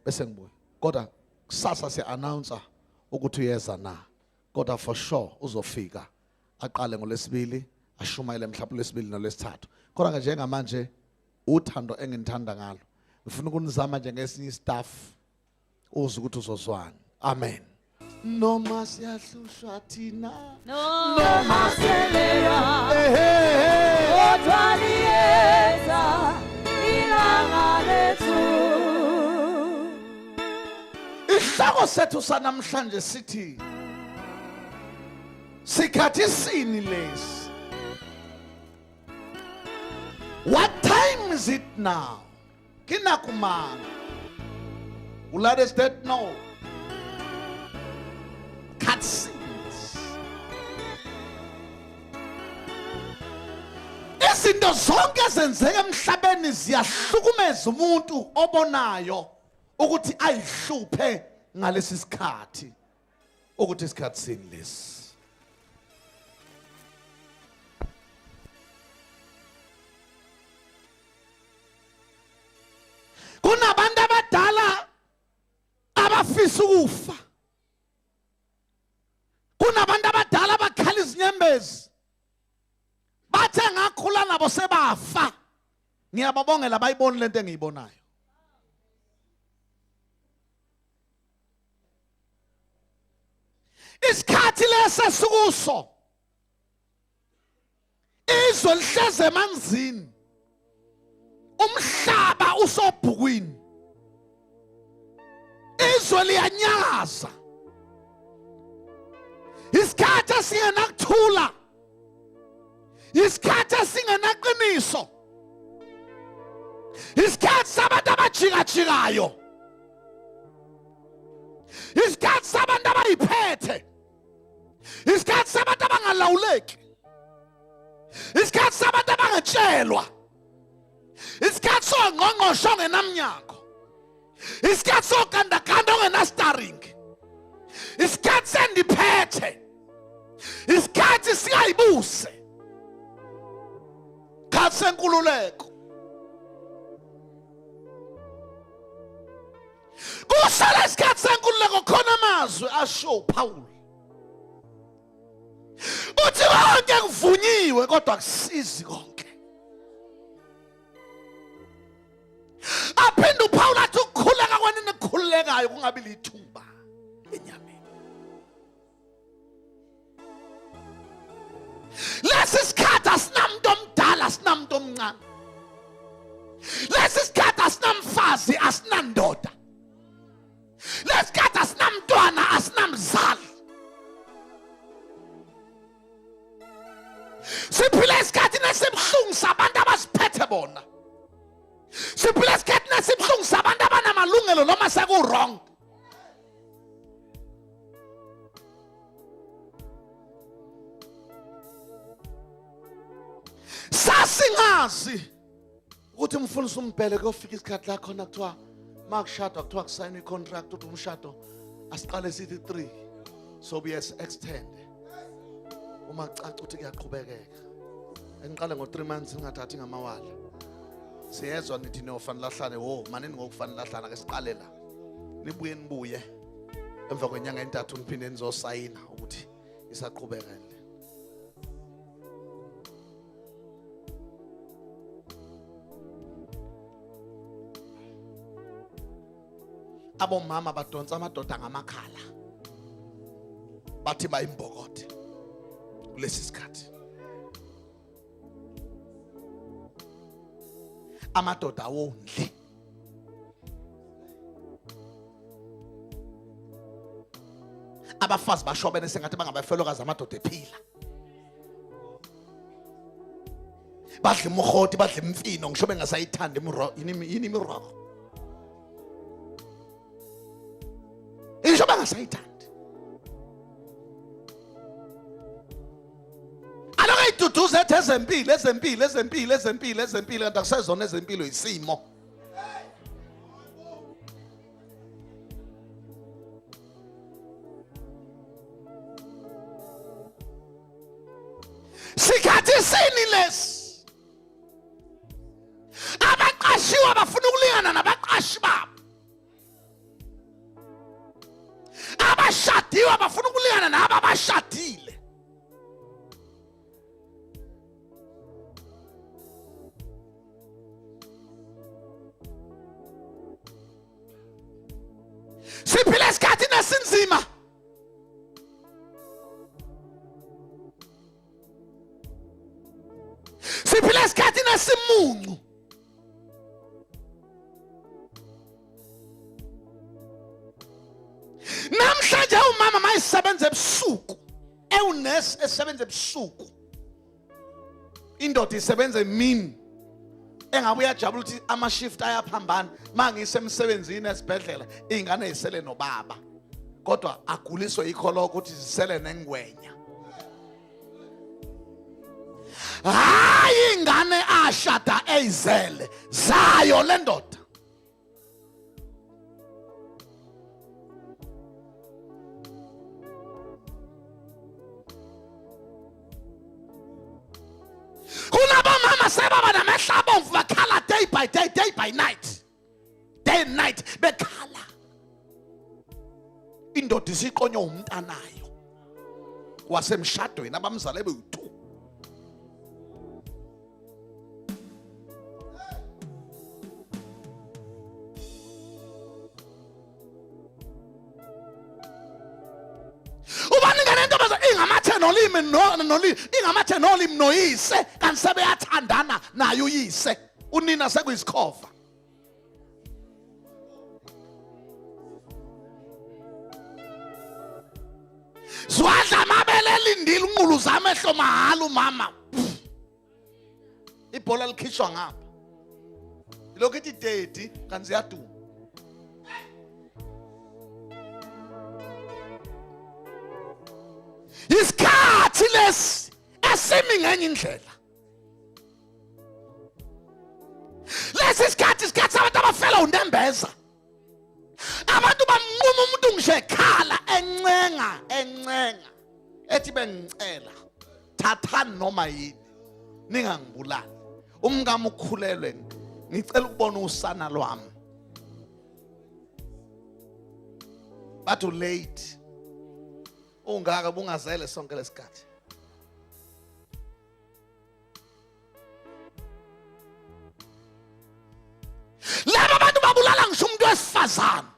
bese ngibuya. Kodwa kusasa se-announcer ukuthi uyeza na. Kodwa for sure uzofika. Aqale ngolesibili, ashumayele mhlawumbe olesibili nolesithathu. Kodwa ke njengamanje uthando engithanda ngalo. Ngifuna ukunizama nje ngesinye staff uze ukuthi uzozwana. Amen. Noma siyahlushwa thina, noma selera, kodwa liyeza ilanga lethu. Isihloko sethu sanamhlanje sithi sikhathi sini lesi. What time is it now? Kinakumanga. Let us that know. Cutscenes. Izinto zonke ezenzeka emhlabeni ziyahlukumeza umuntu obonayo ukuthi ayihluphe ngalesi sikhathi ukuthi isikhathi sini lesi. Kunabantu abadala abafisa ukufa. Kunabantu abadala abakhala izinyembezi. Bathe ngakhula nabo sebafa. Ngiyababongela abayiboni lento engiyibonayo. Isikhathi lesi sikuso. Izwe lihleze emanzini. Umhlaba usobhukwini. Izwe liyanyaza. Isikhathi esingenakuthula. Isikhathi esingenaqiniso. Isikhathi sabantu abajikajikayo. Isikhathi sabantu abayiphethe. Isikhathi sabantu abangalawuleki. Isikhathi sabantu abangatshelwa. Isikhathi songqongqosho ongenamnyango. Isikhathi sogandaganda ongenastaring. Isikhathi sendiphethe. Isikhathi singayibuse. Isikhathi senkululeko. Kusala isikhathi senkululeko khona amazwi asho Paul. Uthi konke kuvunyiwe kodwa akusizi konke. Aphinda uPaul athi ukukhuleka kwanini kukhulekayo kungabi lithuba enyameni. Lesi sikhathi asinamuntu omdala asinamuntu omncane. Lesi sikhathi asinamfazi asinandoda. Lesi sikhathi asinamntwana asinamzali. Siphila isikhathi nesibhlungu sabantu abasiphethe bona. Siphila isikhathi nesibhlungu sabantu abanamalungelo noma seku-wrong. Sasingazi ukuthi umfundisi umbhele kuyofika isikhathi la khona kuthiwa makushadwa kuthiwa kusayinwe i-contract ukuthi umshado asiqale sithi 3 so we extend. Uma caca ukuthi kuyaqhubekeka. Engiqale ngo3 months ngingathathi ngamawala. Siyezwa nithi nofanele lahlane wo manini ngokufanele lahlana ke siqale la. Nibuye emva kwenyanga entathu niphinde nizosayina ukuthi isaqhubeka nje. Abomama badonsa amadoda ngamakhala. Bathi bayimbokothe kulesi sikhathi. Amadoda awondli. Abafazi bashobene sengathi bangabafelokazi amadoda ephila. Badla imhoti, badla imfino, ngisho bengasayithanda yini imiroko. Ngisho bengasayithanda. Duduze ezempilo kanti akusezona ezempilo isimo. Sikhathi sini lesi. Abaqashiwa bafuna ukulingana nabaqashi babo. abashadiwe bafuna ukulingana nabo abashadile. Siphila esikhathini esinzima. Siphila esikhathini esimuncu. Namhlanje umama mayisebenza ebusuku, ewunesi esebenza ebusuku, indoda isebenza emini, engabe uyajabula ukuthi ama-shift ayaphambana. Mangise emsebenzini esibhedlela ingane zisele nobaba, kodwa aguliswe yikho lokho ukuthi zisele nengwenya. Hayi ingane ashada eyizele zayo le ndoda. Kunabomama sebaba namehlo abomvu bakhala day by day, day by night, day and night bekhala. Indoda isiqonywa umntanayo wasemshadweni abamzale bewu-2. Ingamathe nolimi noyise kanti sebeyathandana naye uyise, unina sekuyisikhova. Zwadla amabele elindile unqulu zamehlo mahalo umama. Ibhola likhishwa ngapha. Lokho ithi daddy kanti ziyaduma. Isikhathi lesi esimi ngenye indlela. Lesi isikhathi abantu abafela unembeza. Abantu bamnquma umuntu ngisho ekhala encenga ethi bengicela thathani noma yini ningangibulali. Umngamo ukhulelwe ngicela ukubona usana lwami. Bathu late. Ungaka bungazele sonke lesikhathi. Laba abantu babulala ngisho umuntu wesifazana.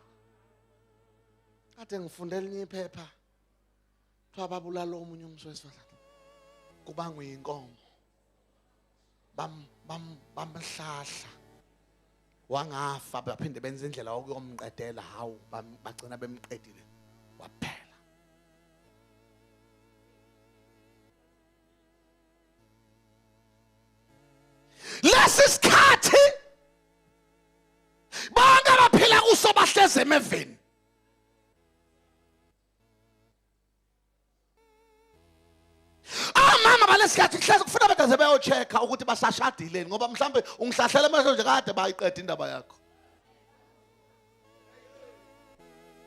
Kade ngifundela elinye iphepha. Kuthiwa babulala omunye umuntu wesifazana. Kubangwa inkomo. Bamhlahla. Wangafa baphinde benze indlela yokuyomqedela, hawu bagcina bemqedile. Waphela. Lesi isikhathi bonke abaphila kuso bahleze emeveni. Mama balesikhathi kuhleze kufuna badaze beyochecka ukuthi basashadile ngoba mhlambe ungihlahlela amehlo nje kade bayiqeda indaba yakho.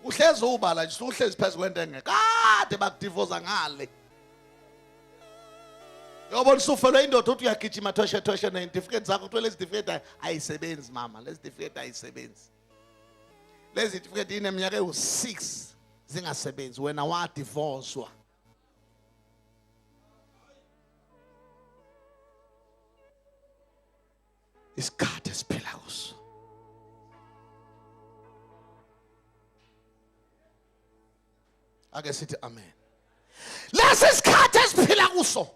Uhleze ubala nje uhlezi phezu kwentenge kade bakudivorce ngale. Yobona usufelwe indoda uthi uyagijima thoshe nezitifiketi zakho uthi lezi tifiketi ayisebenzi mama, lezi tifiketi ayisebenzi. Lezi tifiketi ineminyaka ewu6 zingasebenzi wena wadivorcwa. Isikhathi esiphila kuso. Ake sithi amen. Lesi isikhathi esiphila kuso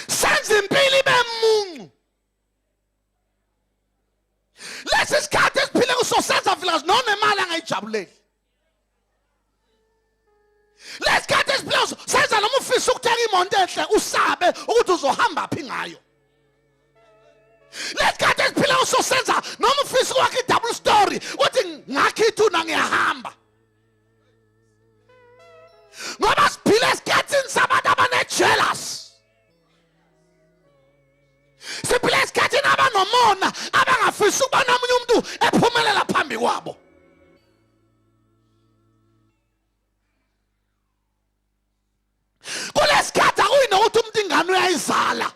senza impilo ibe muncu. Lesi isikhathi esiphila kuso senza villazi nonemali angayijabuleli. Lesi isikhathi esiphila kuso senza noma ufisa ukuthenga imoto enhle usabe ukuthi uzohamba phi ngayo. Lesi isikhathi esiphila kuso senza noma ufisa ukwakha i-double story uthi ngakhithuna ngiyahamba. Ngoba siphila esikhathini sabantu abane-jealous. Siphila esikhathini abanomona abangafisi ukubona omunye umuntu ephumelela phambi kwabo. Kulesikhathi akuyinokuthi umuntu ingane uyayizala.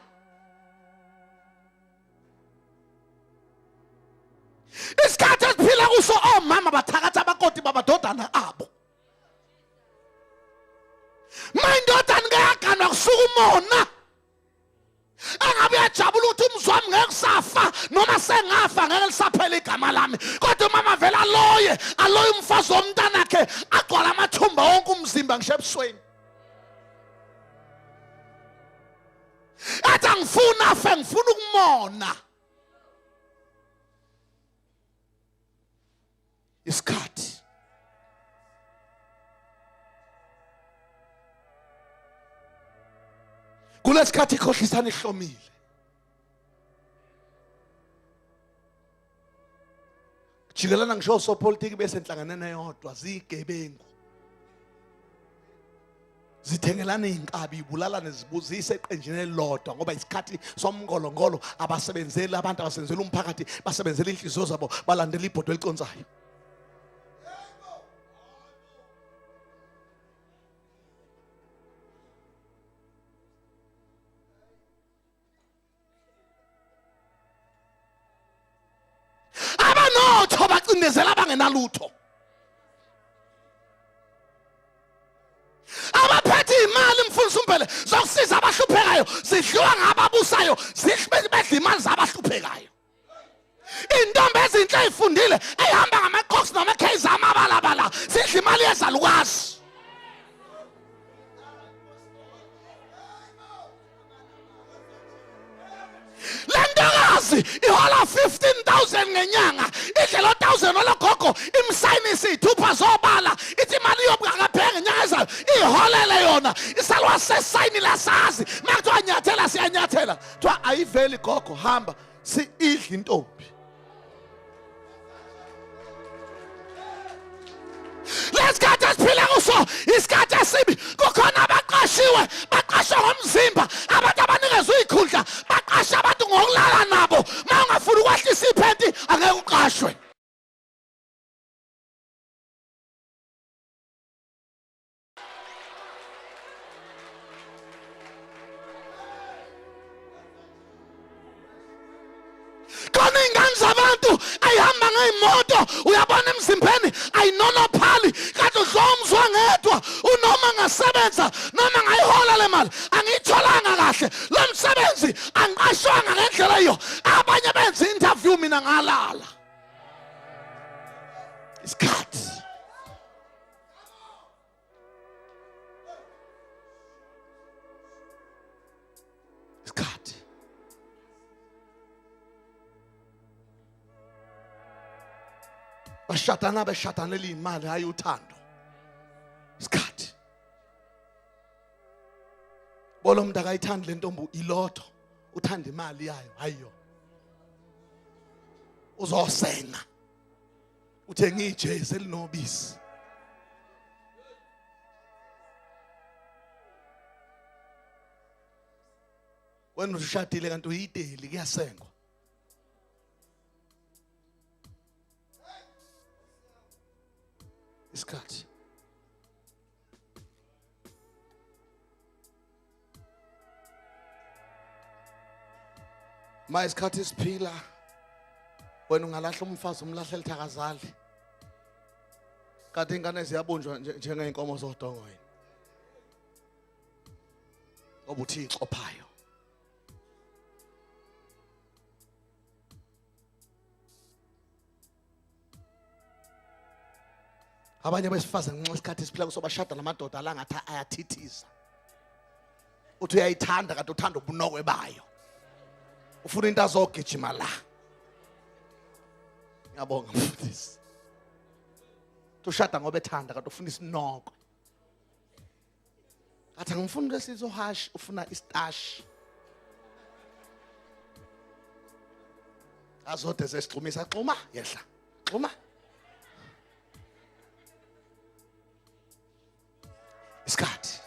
Isikhathi esiphila kuso omama bathakatha abakoti babadodana abo. ukumona. Angabe uyajabula ukuthi umzwami ngeke kusafa noma sengafa ngeke lisaphela igama lami. Kodwa mama vela aloye umfazi womntanakhe agcwala amathumba wonke umzimba ngisho ebusweni. Athi angifuna afe ngifuna ukumona. Isikhathi kulesikhathi ikhohlisana ihlomile. Jikelana ngisho sopolitiki bese enhlanganene yodwa zigebengu. Zithengelana izinkabi ibulalane zibuzise eqenjini elilodwa ngoba isikhathi somngolongolo abasebenzeli abantu abasebenzela umphakathi basebenzela inhliziyo zabo balandela ibhodo eliconzayo. Abanotho bacindezela abangenalutho. Abaphethe imali mfundisi umpele zokusiza abahluphekayo sidliwa ngababusayo bedla imali zabahluphekayo. Intombi ezinhle ezifundile ehamba ngamacox namakhezi amabalabala sidla imali yezalukazi. Lentokazi ihola 15,000 ngenyanga idlela 1,000 ologogo imsayinisi ithupha zobala ithi imali yobungakapheka ngenyanga ezayo iholele yona isalwa sesayini lasazi makuthiwa nyathela siyanyathela kuthiwa ayiveli gogo hamba idla intombi. Lesikhathi esiphila kuso isikhathi esibi. Kukhona abaqashiwe baqashwa ngomzimba abantu abanikezwe ikhundla baqasha abantu ngokulala nabo. Uma ungafuni ukwehlisa iphenti angeke uqashwe. Khona ingane zabantu ayihamba ngeyimoto uyabona emzimbeni ayinonophali kanti uzomzwa ngedwa unoma ngasebenza noma ngayihola le mali angiyitholanga kahle lo msebenzi angiqashwanga ngendlela iyo. Abanye benza interview mina ngalala. Isikhathi beshatanela imali hayi uthando. Isikhathi bolo umuntu akayithandi le ntombi ilotho uthanda imali yayo hayiyo. Uzosenga uthenga ijezi elinobisi. Wena ushadile kanti uyideli kuyasengwa. Isikhathi isikhathi isiphila wena ungalahla umfazi umlahle lithakazali kanti ingane ziyabunjwa njengeinkomo zodongoyini obuthi ixophayo. Abanye besifazane nxa isikhathi isiphila kuso bashada namadoda alangathi ayathithiza. Uthi uyayithanda kanti uthanda ubunokwe bayo. Ufuna into azogijima la. Ngiyabonga mfundisi. Ushada ngoba ethanda kanti ufuna isinoko. Athi angifuni lesizwe hash ufuna istash. Azode sesixhumisa xhuma yehla. Xhuma. Isikhathi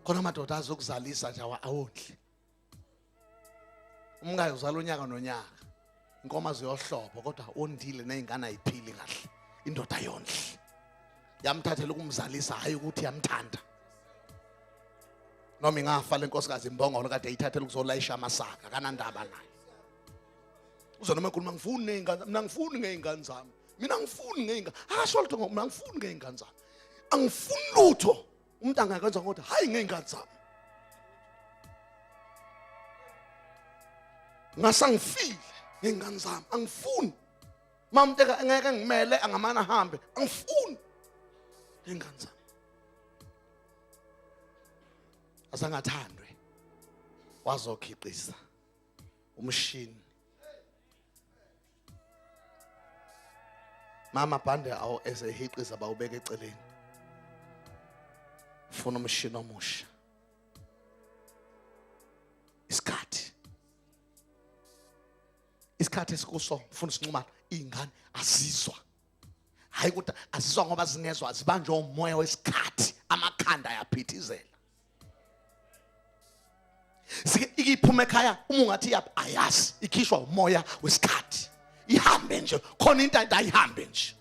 khona amadoda azokuzalisa nje awondli. Umngayo uzala unyaka nonyaka inkomo ziyohlobo kodwa ondile nezingane ayiphili kahle indoda yondli. Yamthathela ukumzalisa hayi ukuthi yamthanda. noma ingafa lenkosikazi imbongolo kade eyithathela ukuzolayisha amasaka kanandaba naye uzona makhuluma ngifuni nezingane mina ngifuni ngeingane zami mina ngifuni ngeingane akasho lutho mina ngifuni ngeingane zami angifuni lutho umuntu angakwenza ngokuthi hayi ngeingane zami ngasangifile ngeingane zami angifuni mamnteka ngeke ngimele angamana hambe angifuni ngeingane zami asangathandwe wazokhiqiza umshini mama bhande awo esehiqiza bawubeka eceleni ufuna umshini omusha isikhathi esikuso ufuna isinqumalo izingane azizwa hayi ukuthi azizwa ngoba zingezwa zibanjwe umoya wesikhathi amakhanda ayaphithizela ikiphuma ekhaya uma ungathi ayazi ikhishwa umoya wesikhathi ihambe nje khona into ayihambe nje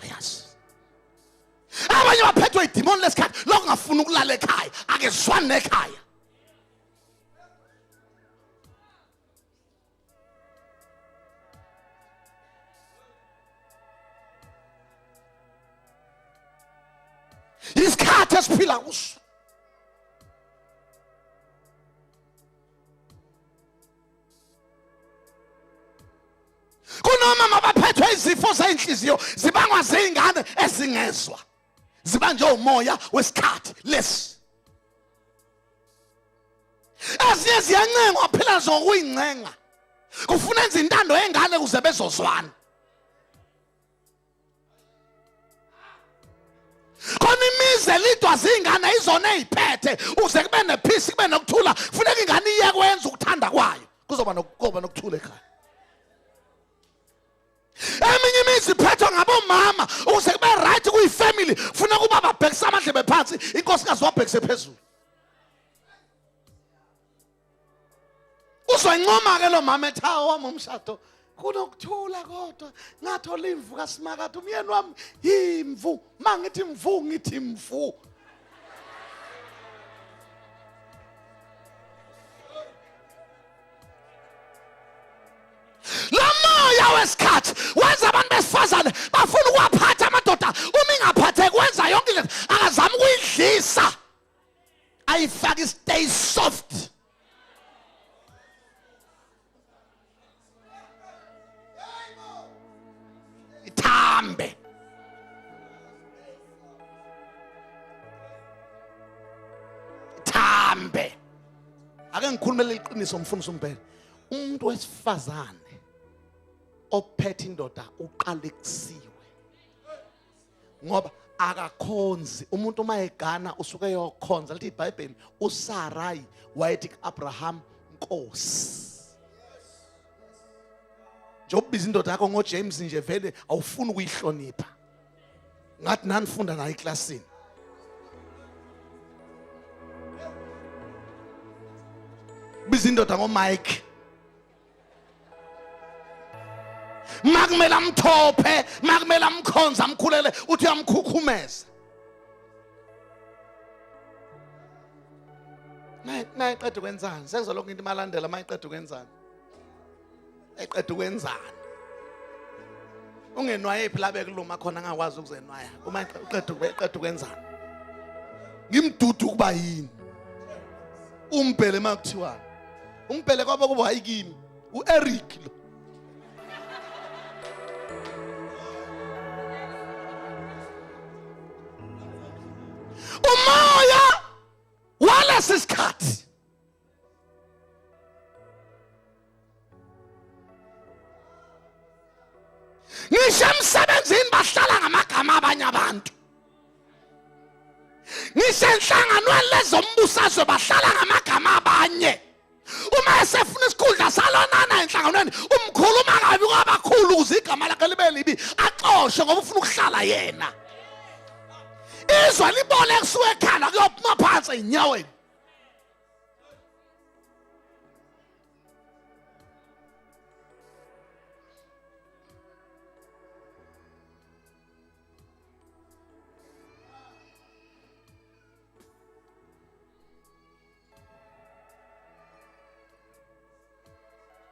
ayazi abanye baphethwe idemon lesikhathi lokungafuna ukulala ekhaya akezwani nekhaya isikhathi esiphila kuso kunoma baphethwe izifo zeinhliziyo zibangwa zingane ezingezwa zibanje umoya wesikhathi lesi ezinye ziyancenga waphila zokuyincenga kufuna enza intando yengane ukuze bezozwana khona imize lidwa zingane izona eziphethe uze kube nepeace kube nokuthula kufuneka ingane iye kwenza ukuthanda kwayo kuzoba nokuthula ekhaya eminye imizi iphethwe ngabomama ukuze kube right kuyifamily kufuneka uba babhekisa amadlebe phansi inkosikazi wabhekise phezulu uzoyincoma ke lo mama ethawa wami umshado kunokuthula kodwa ngathola imvu kaSimakade umyeni wami imvu mangithi imvu ngithi imvu lomoya wesikhathi wenza abantu besifazane bafuna ukuwaphatha amadoda uma ingaphatheki wenza yonke into akazama ukuyidlisa ayifake stay soft ithambe ake ngikhulumele iqiniso mfundisi umpela umuntu wesifazane ophethe indoda uqala ekusiwe ngoba akakhonzi umuntu uma egana usuke yokhonza lithi iBhayibheli uSarai wayethi kuAbraham Nkosi njengoba biza indoda yakho ngoJames nje vele awufuni ukuyihlonipha ngathi nanifunda nayo eklasini biza indoda ngoMike makumele amthophe makumele amkhonza amkhulele uthi uyamkhukhumeza mayiqeda ukwenzani senza lokho into imalandela mayiqeda ukwenzani eqeda ukwenzani ungenwaye phi labe kuluma khona angakwazi ukuzenwaya uma eqeda ukwenzani ngimdudu kuba yini umbhele makuthiwa umbhele kwabo kuba hayi kimi uEric lo umoya walesi sikhathi ngisho emsebenzini bahlala ngamagama abanye abantu ngisho enhlanganweni lezombusazwe bahlala ngamagama abanye uma esefuna isikhundla salonana enhlanganweni umkhuluma kabi kwabakhulu ukuze igama lakhe libe libi axoshwe ngoba ufuna ukuhlala yena izwe libole kusuka ekhanda kuyophuma phansi enyaweni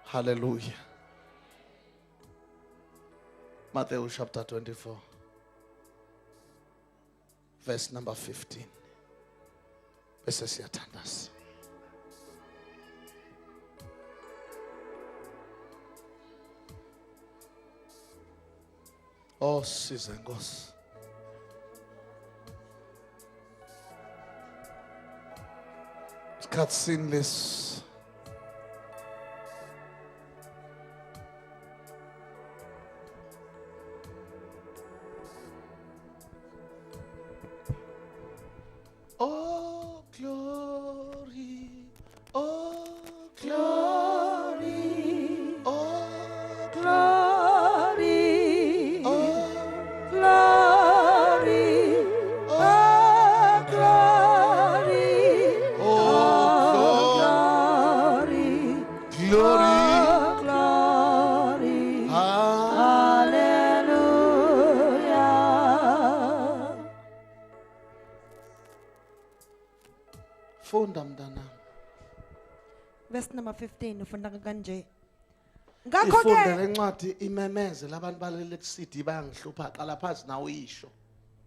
Hallelujah. Matthew chapter 24, verse number 15. Bese siyathandaza. Oh, size Nkosi. Isikhathi sinless. Oh, glory. Oh, glory. Oh, Glory, oh, glory, oh, glory, oh, glory, glory. oh, glory. Ah, Hallelujah. funda mntana. Verse number 15 ufunda kanje. Ifunde Ngakho-ke lencwadi imemeze labantu balele kusidi bayangihlupha qala phansi nawe uyisho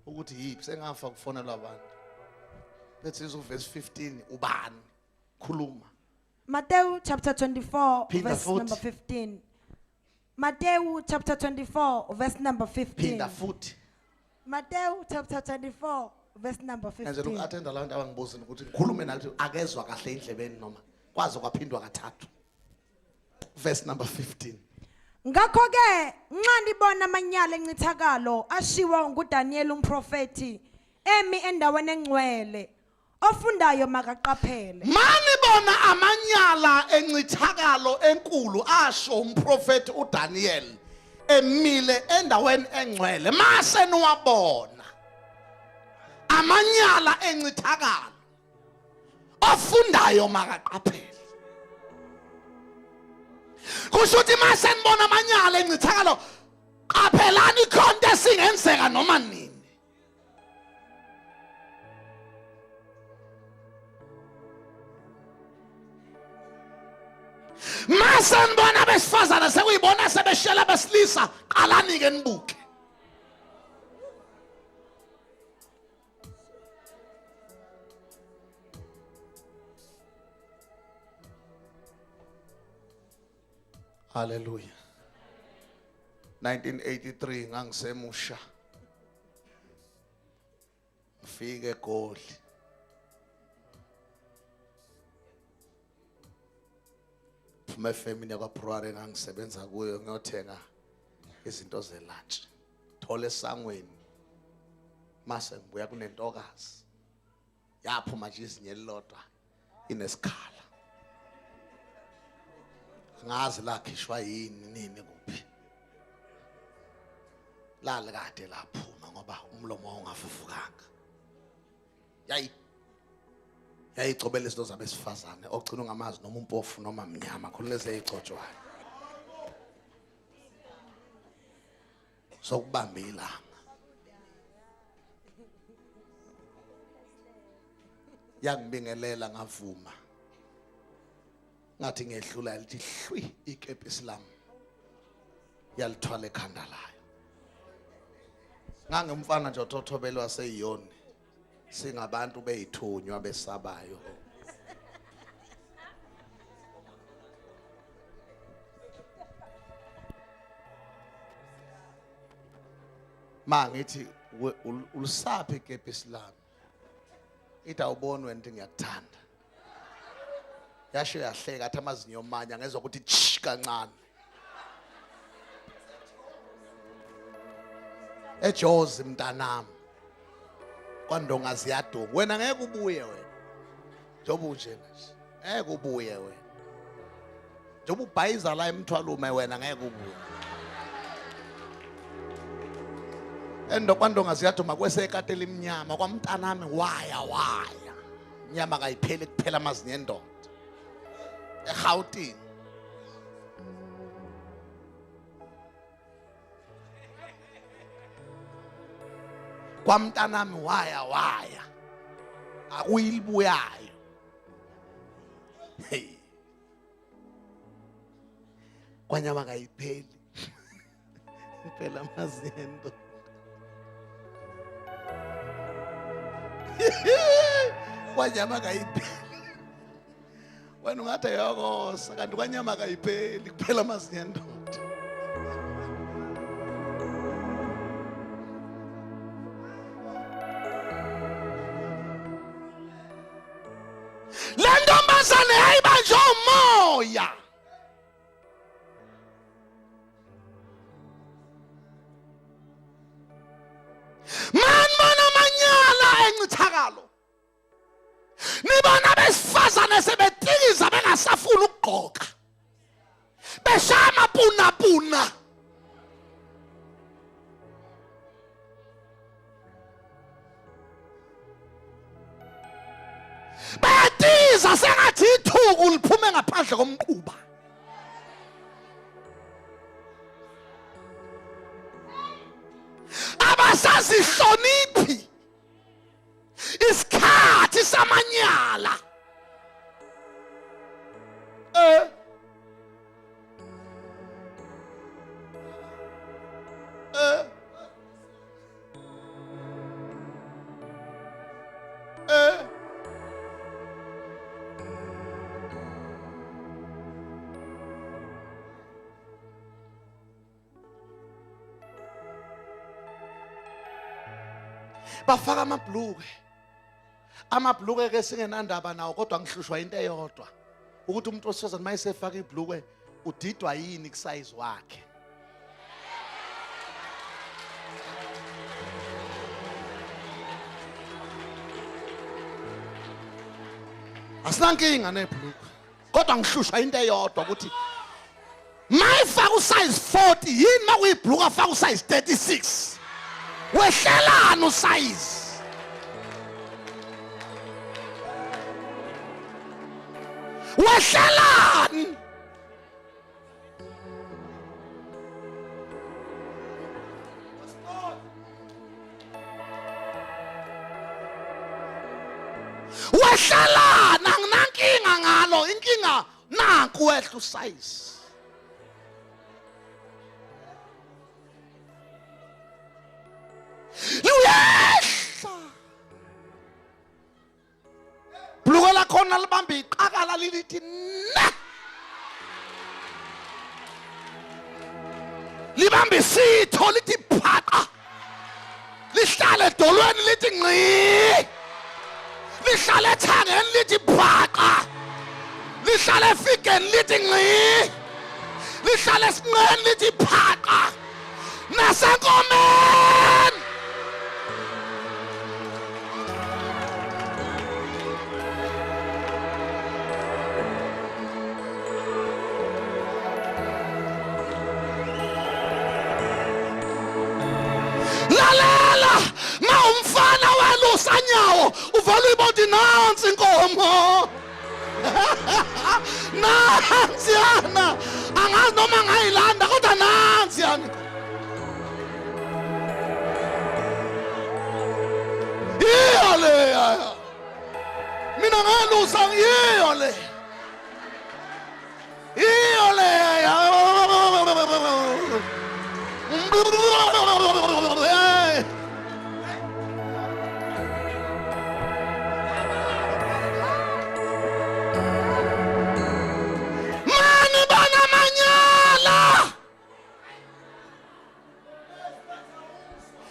ukuthi yipi sengafa kufonelwa abantu. Let's use verse 15 ubani khuluma. Matthew chapter 24 Phinda verse futhi. number 15. Matthew chapter 24 verse number 15. Phinda futhi. Matthew chapter 24 verse number Ngenzela 15. ukathenda labantu abangibuzini ukuthi ngikhulume nathi akezwa kahle endlebeni noma kwazi kwaphindwa kathathu. Verse number 15. Ngakho-ke nxa nibona amanyala encithakalo ashiwo nguDaniel umprofeti emi endaweni engcwele ofundayo makaqaphele. Manibona amanyala encithakalo enkulu asho umprofeti uDaniel emile endaweni engcwele mase niwabona amanyala encithakalo ofundayo makaqaphele. Kusho ukuthi mase nibona amanyala encithakalo qaphelani khonto esingenzeka noma nini. Mase nibona besifazana sekuyibona sebeshela besilisa qalani ke nibuke. Hallelujah. 1983 ngangisemusha. Ngifike eGoli. Phuma efemini yakwaBrother ngangisebenza kuyo ngiyothenga izinto zelunch. Thola esangweni. Mase ngibuya kunentokazi. Yaphuma nje izinye elilodwa inesikhala. Ngazi lakhishwa yini nini kuphi. Lale kade laphuma ngoba umlomo ungafufukanga. Yayicobela izinto zabesifazane ogcina ungamazi noma umpofu noma mnyama khona lezi ezigcotshwayo. Sokubamba ilanga. Yangibingelela ngavuma. Ngathi ngehlula lithi hlwi ikepisi lami. Yalithwala ekhanda layo. Ngangimfana nje othothobelwa seyiyoni. Singabantu beyithunywa besabayo. Mangithi ulisaphi ikepisi lami. Ithi awuboni wena into ngiyakuthanda. Yasho yahleka athi amazinyo manya ngezwe ukuthi tsh kancane. Ejozi mntanami. Kwandonga ziyadunga. Wena ngeke ubuye wena. Njoba unje nje. Ngeke ubuye wena. Njoba ubhayiza la emthwalume wena ngeke ubuye. Kwandonga ziyaduma kwesekatela iminyama kwamntanami waya. Inyama kayipheli kuphela amazinyo endoda. eGauteng. Kwamntanami waya akuyilibuyayo. Hey, kwanyama kayipheli. Phela mazendo. Kwanyama kayipheli. Wena ungathi yokosa kanti kwanyama kayipheli kuphela mazendo. Lentombazane yayibanjwe umoya. Manibona amanyala encithakalo. Nibona besifazane sebetikiza bengasafuna ukugqoka. Beshaya amapuna. Bayatiza sengathi ithuku liphume ngaphandle komquba. Abasazihloniphi isikhathi samanyala. Bafaka amabhluke ke singenandaba nawo kodwa ngihlushwa into eyodwa ukuthi umuntu osifazane mayesefaka ibhluke udidwa yini kusize wakhe. Asinankinga nebhluke kodwa ngihlushwa into eyodwa ukuthi mayifaka usize 40 yini makuyibhluke afaka usize 36. Wehlelana usize. Wehlelani. Wehlelana nginankinga ngalo inkinga nanku wehla usize. Luyehla. Bhluke lakhona libambe iqakala lilithi na. Libambe isitho lithi phaqa. Lihlale edolweni lithi ngqi. Lihlale ethangeni lithi phaqa. Lihlale efikeni lithi ngqi. Lihlale esinqeni lithi phaqa. Nasenkomeni. Lalela mawumfana welusa nyawo uvala ibodi nansi inkomo. Nansi yana angazi noma ngayilanda kodwa nansi yana. Iyole ya. Mina ngelusa ngiyole. Iyole ya. Mani bana manyala.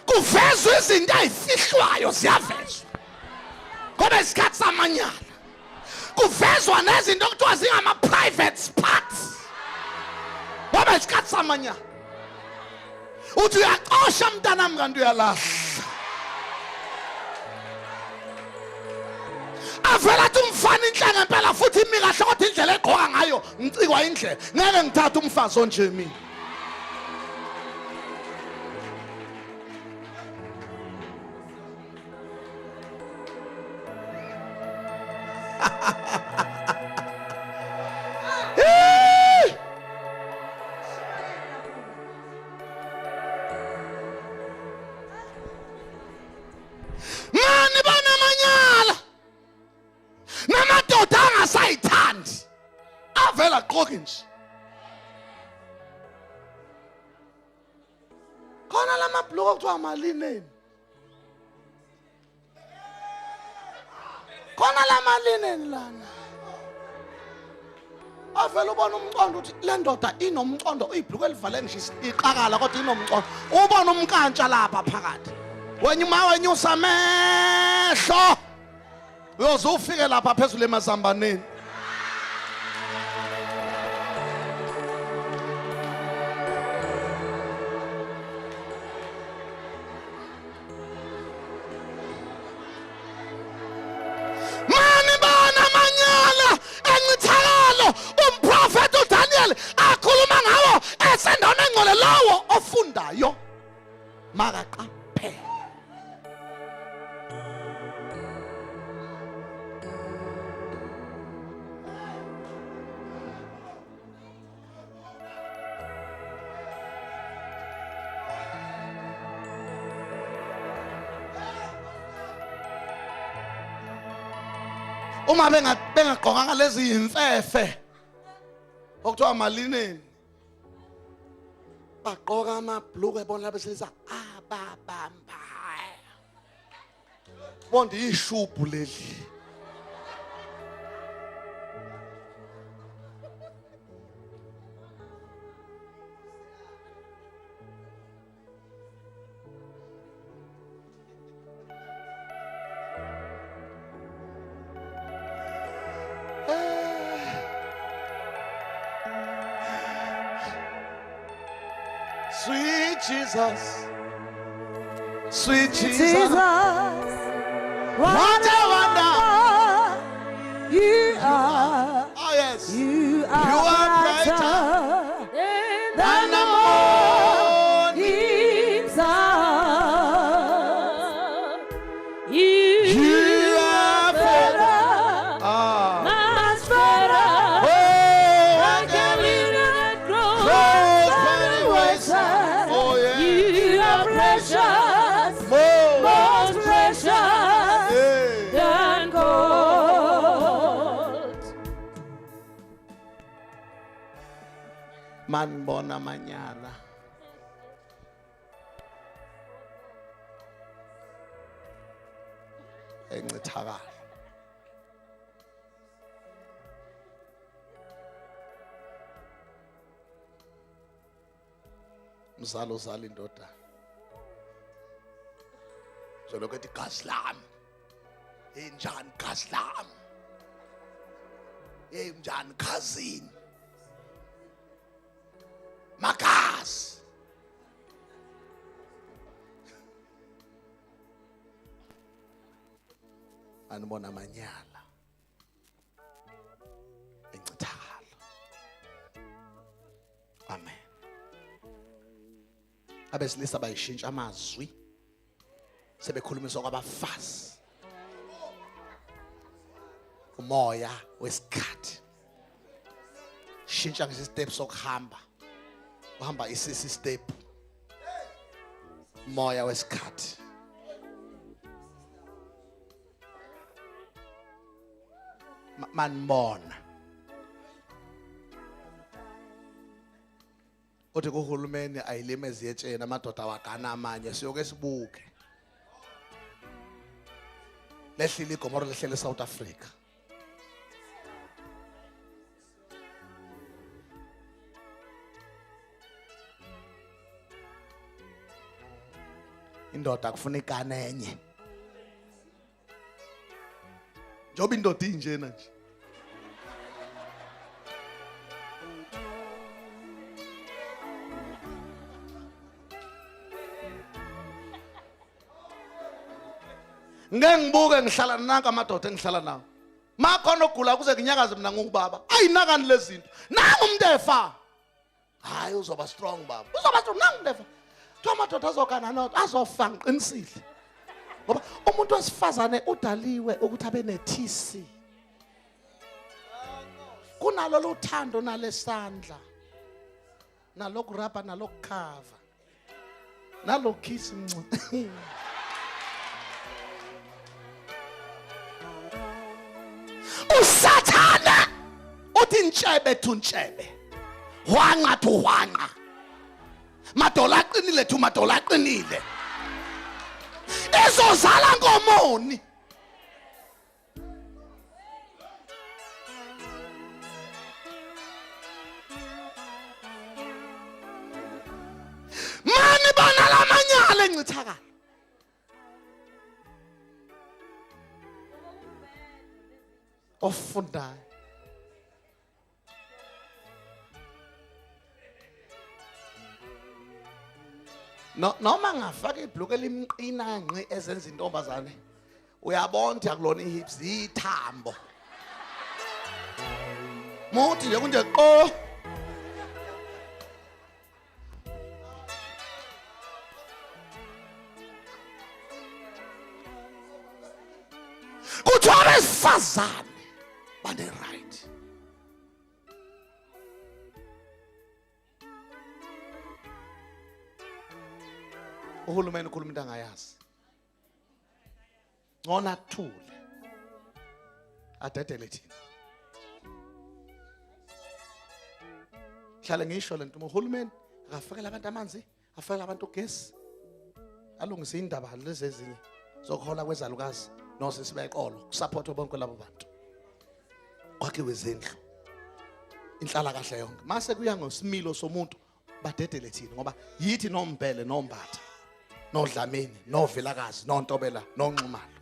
Kuvezwe izinto ezifihlwayo ziyavezwa. Ngoba isikhathi samanyala. Kuvezwa nezinto okuthiwa zingama private parts. Ngoba isikhathi samanyala. Uthi uyaqosha mntanami kanti uyalahla. Avela athi umfana inhlanga ngempela futhi imi kahle kodwa indlela egqoka ngayo ngicikwa indlela. Ngeke ngithathe umfazi onje mina. Mani bana manyala. Namadoda angasayithandi. Avela gqoke nje. Khona lamabhluku kuthiwa amalineni. Khona lamalinen lana. Avela ubona umcondo uthi le ndoda inomcondo uyibhluku elivale ngishisa iqakala kodwa inomcondo. Ubona umkantsha lapha phakathi. Wenyusa amehlo. Uyoze ufike lapha phezulu emazambaneni. Mani bana manyala encithakalo umprofeti uDaniel akhuluma ngawo esendaweni engcwele lawo ofundayo makaqaphele. Uma bengagqokanga lezi imfefe okuthiwa amalineni bagqoka amabhluku ebona lapha besilisa ababamba bonde ishubhu leli. Sweet Jesus, sweet Jesus, what a wonder you are. Oh yes, You you are brighter than the morning sun. You are better, much better. oh, Like a lily that grows close by by the the wayside. wayside. Oh yeah, You are precious, more, most precious yeah. than gold. Man bona manyala. Encithakalo. Mzalo uzala indoda. Zoloko ethi gazi lami. Injani gazi lami? Injani khazini? Magazi. Anibona amanyala. Encithakalo. Amen. Abesilisa bayishintsha amazwi sebekhulumiswa kwabafazi. Umoya wesikhathi. Shintsha ngesistep sokuhamba. Uhamba isisi step. Umoya wesikhathi. Manibona. Uthi kuhulumeni ayilimezi yetshena amadoda wagana amanye siyoke sibuke. Lehlile igomoro lehlele South Africa. Indoda kufuna ikane enye. Njoba indoda injena nje. Ngengibuke ngihlala nanka amadoda engihlala nawo. Makhona ogula kuze nginyakaze mina ngubaba. Ayinakani lezinto. Nanga umuntu efa. Hayi uzoba strong baba. Uzoba strong nanga umuntu efa. Thola amadoda azokana nawo azofa ngiqinisile. Ngoba umuntu wesifazane udaliwe ukuthi abe neTC. Kunalo luthando nalesandla. Nalokurapa nalokukhava. Nalokiss mncu. Usathana uthi ntshebe thuntshebe. Hwanga tu hwanga. madola aqinile thu madola aqinile ezozala ngomoni. Mani bana lamanyala encithakala. Ofundayo. Noma ngafaka ibhluku elimqina ngqi ezenza intombazane uyabona akulona ihips ithambo. Muthi nje kunje qo. Kuthiwa abesifazane bane right. Uhulumeni ukhuluma into angayazi. Ngona thule. Adedele thina. Hlale ngisho lento uhulumeni akafakela abantu amanzi, afakela abantu ugesi. Alungise indaba lezi ezinye zokhola kwezalukazi nosisi beqolo kusupport bonke labo bantu. Kwakhiwe izindlu. Inhlala kahle yonke. Mase kuya ngosimilo somuntu badedele thina ngoba yithi nombhele nombatha. NoDlamini, noVelakazi, noNtobela, noNxumalo,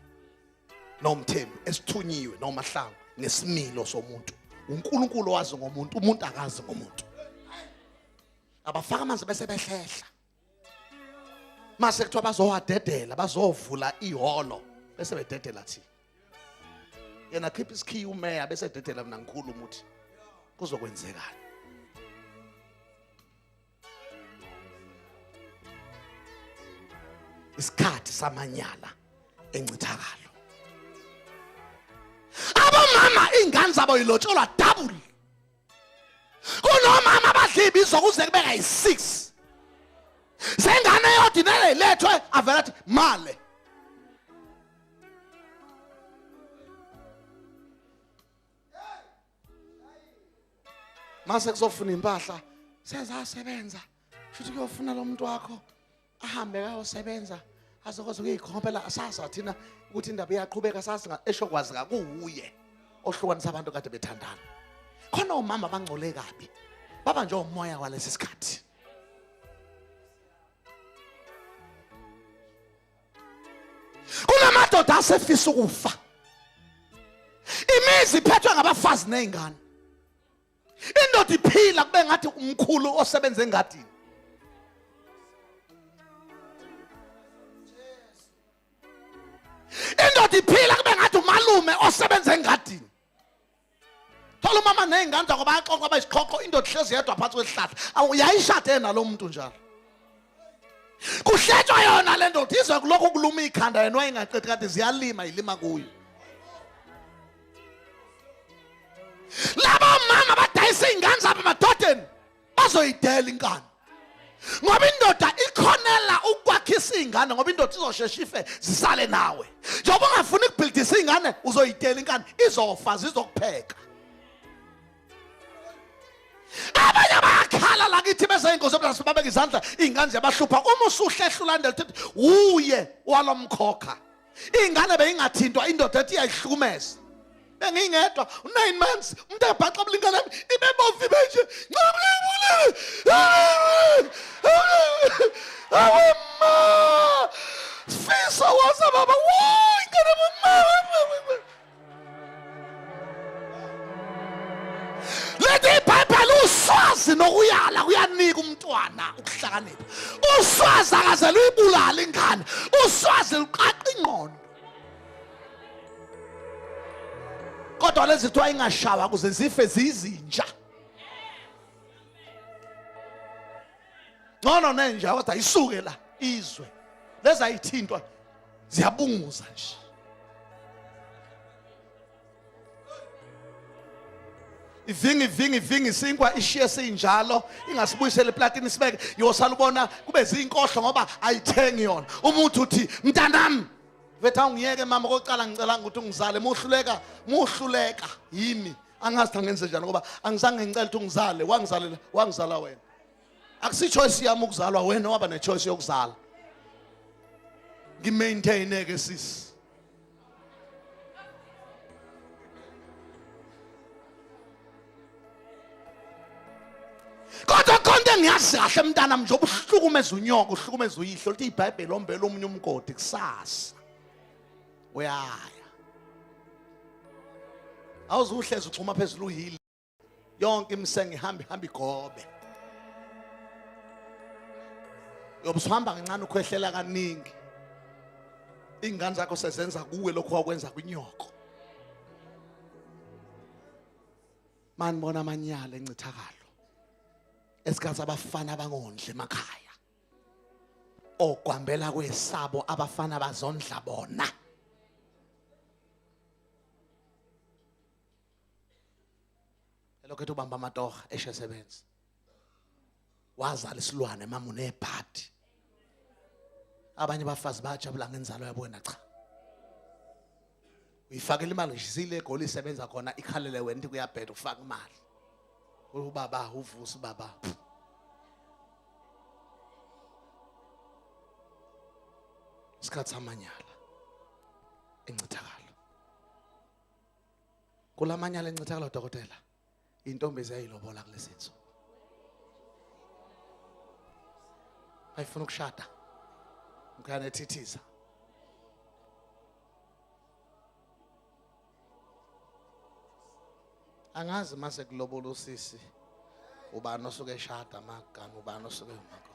noMthembu esithunyiwe noMahlangu nesimilo somuntu. uNkulunkulu wazi ngomuntu, umuntu akazi ngomuntu. Abafaka amanzi bese behlehla. Mase kuthiwa bazowadedela, bazovula iholo bese bededela thi. Yena khipha isikhiyi umeya bese dedela mina ngikhulu umuthi. Kuzokwenzekani? Isikhathi samanyala encithakalo. Abomama ingane zabo ilotsholwa double. Kunomama abadla ibizo kuze kubeka yi6. Sengane yodinele ilethwe avela athi male. Mase kuzofuna impahla sezasebenza. Futhi kuyofuna lo muntu wakho ahambe kayosebenza azokwazi ukuyikhompela asasa thina ukuthi indaba iyaqhubeka sasa eshokwazi kakuuye ohlukanisa abantu kade bethandana. Khona umama abangcole kabi baba nje umoya walesi sikhathi. Kunamadoda asefisa ukufa. Imizi iphethwe ngabafazi nezingane. Indoda iphila kube ngathi umkhulu osebenza engadini. Indoda iphila kube ngathi umalume osebenza engadini. Thola umama nezingane zakho bayaxoxa abayisiqhoqo indoda ihlezi yedwa phansi kwesihlahla. Awuyayishade nalo muntu njalo. Kuhletshwa yona le ndoda izwe kulokho kuluma ikhanda yena wayengaqedi kade ziyalima ilima kuyo. Laba mama badayisa ingane zabo emadodeni bazoyidela inkani. Ngoba indoda ikhonela ukwakhisa ingane ngoba indoda izoshesha ife zisale nawe. Njengoba ungafuni ukubhildisa ingane uzoyidela inkani izofa zizokupheka. Abanye bayakhala la kithi bese inkosi ebese babeka izandla ingane ziyabahlupha uma usuhlehla ulandela uthi uye walomkhokha. Ingane beyingathintwa indoda ethi iyayihlukumeza. Bengingedwa 9 months umuntu ebhaxa bulingana nami ibebovu benje ncabulebule. Awema fisa waza baba wo ingane mama. Lethi iBhayibheli uswazi nokuyala kuyanika umntwana ukuhlakanipha. Uswazi akaze luyibulala ingane. Uswazi luqaqa ingqondo. Kodwa lezi kuthiwa ingashawa kuze zife zizinja. Ngcono nenja kodwa isuke la izwe. Lezi ayithintwa ziyabunguza nje. Ivingi sinkwa ishiye sinjalo ingasibuyisele eplatini sibeke yosala ubona kube zinkohlo ngoba ayithengi yona. Umuntu uthi mntanami vetha ungiyeke mama kokuqala ngicela ukuthi ungizale muhluleka yimi angazi ngenze njani ngoba angizange ngicela ukuthi ungizale wangizala wena. Akusichoice yami ukuzalwa, wena waba nechoice yokuzala. Ngimaintain ke sis. Kodwa konke engiyazi kahle mntana njengoba uhlukumeza unyoko, uhlukumeza uyihlo, lithi iBhayibheli ombele omunye umgodi kusasa. Uyaya. Awuzuhlezi uxhuma phezulu uhili. Yonke imsenge ihamba igobe. Yobusuhamba kancane ukhwehlela kaningi. Ingane zakho sezenza kuwe lokho wakwenza kwinyoko. Manibona amanyala encithakalo. Esikhathi abafana abangondle emakhaya. Ogwambela kwesabo abafana bazondla bona. Lokho ubamba amatoha eshesebenza. Wazala isilwane mama unebhadi. Abanye abafazi bajabula ngenzalo yabo wena cha. Uyifakela imali ngisile egoli isebenza khona ikhalele wena ukuthi kuyabheda ufaka imali. Ubaba uvusa ubaba. Isikhathi samanyala encithakalo. Kulamanyala encithakalo dokotela. Intombi eziyayilobola kulesithu. Ayifuna ukushada. Ngiyane ethithiza. Angazi mase kulobola usisi. Ubani osuke eshada magama, ubani osuke umako.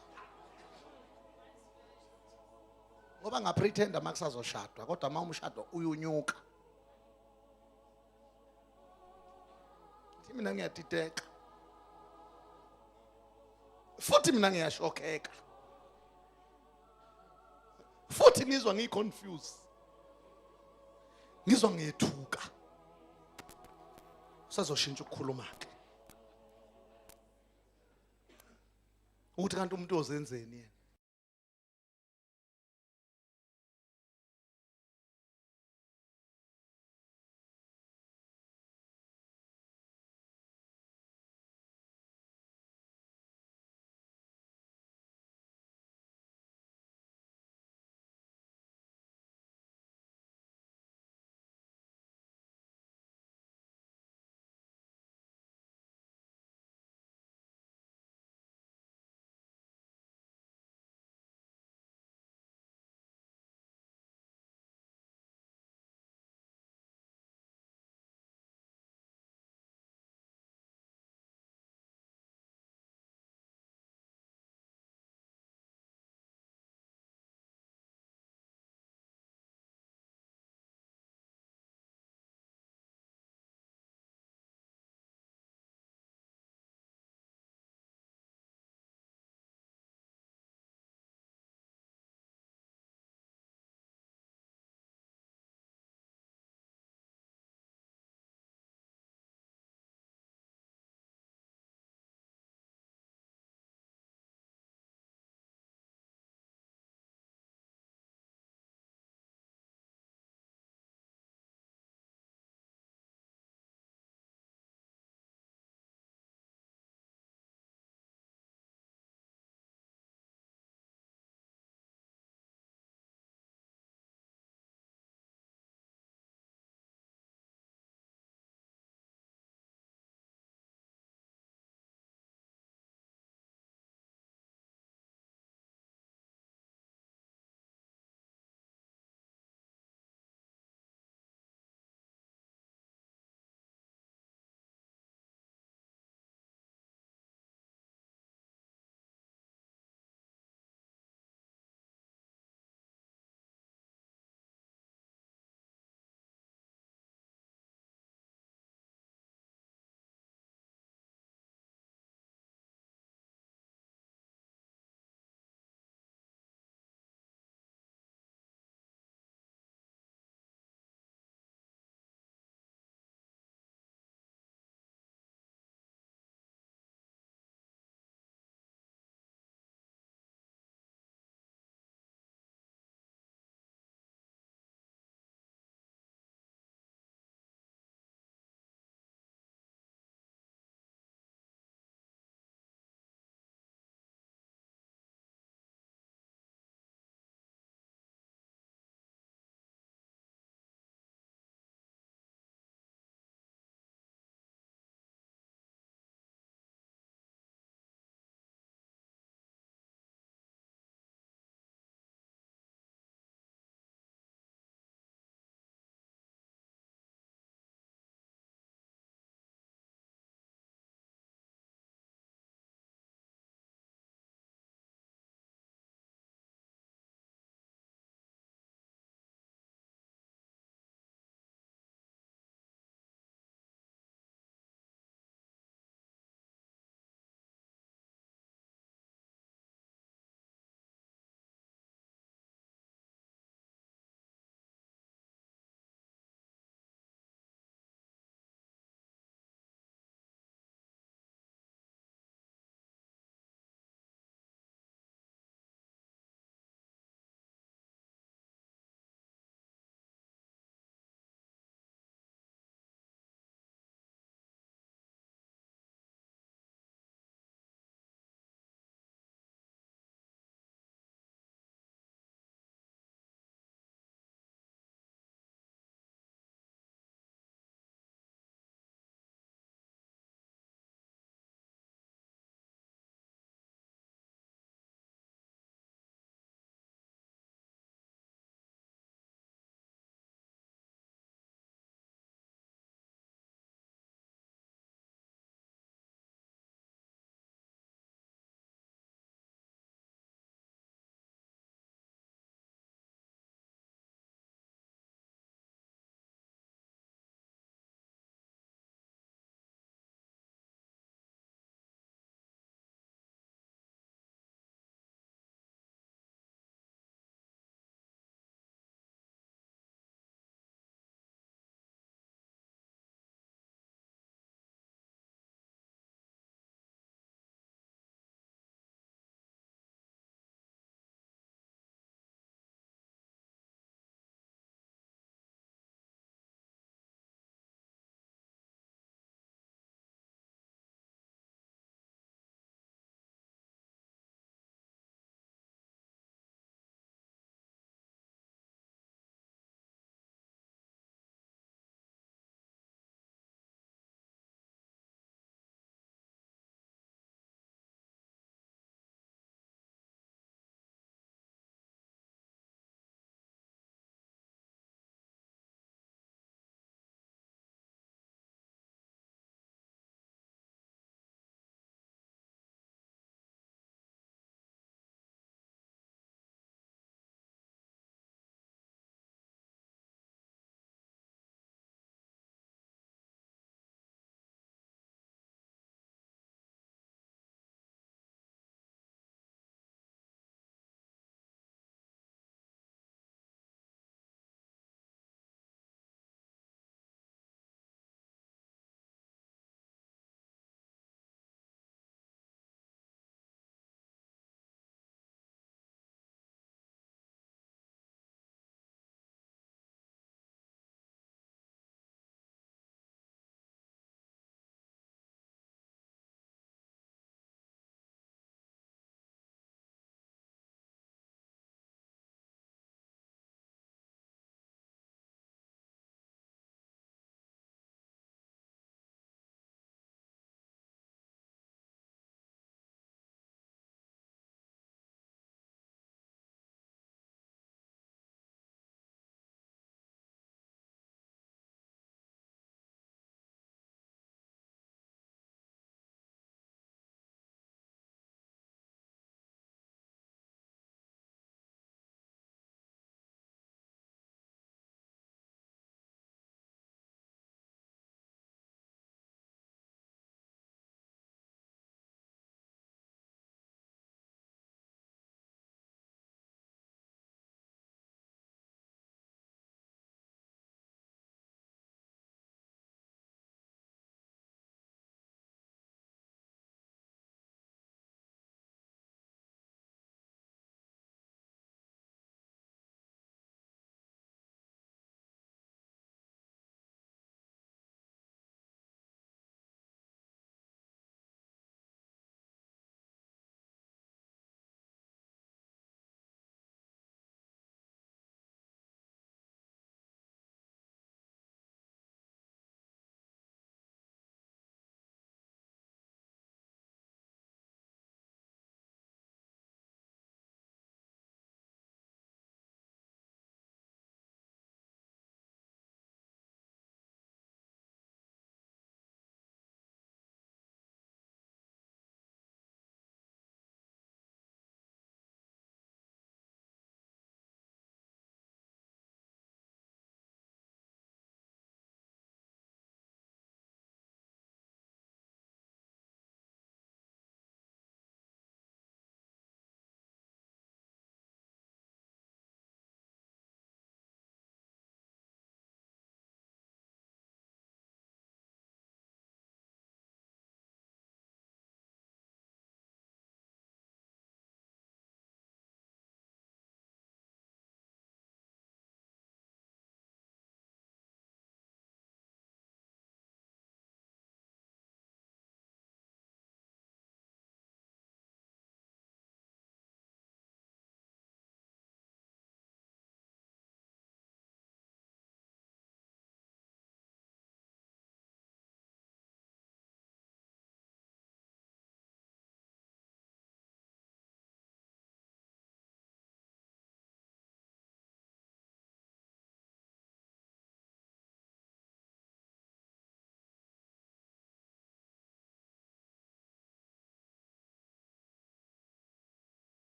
Ngoba ngapretenda makusazoshadwa kodwa uma umshado uyunyuka. Mina ngiyadideka. Futhi mina ngiyashokeka. Futhi ngizwa ngiconfused. Ngizwa ngiyethuka. Usazoshintsha ukukhuluma ke. Uthi kanti umuntu ozenzeni yena?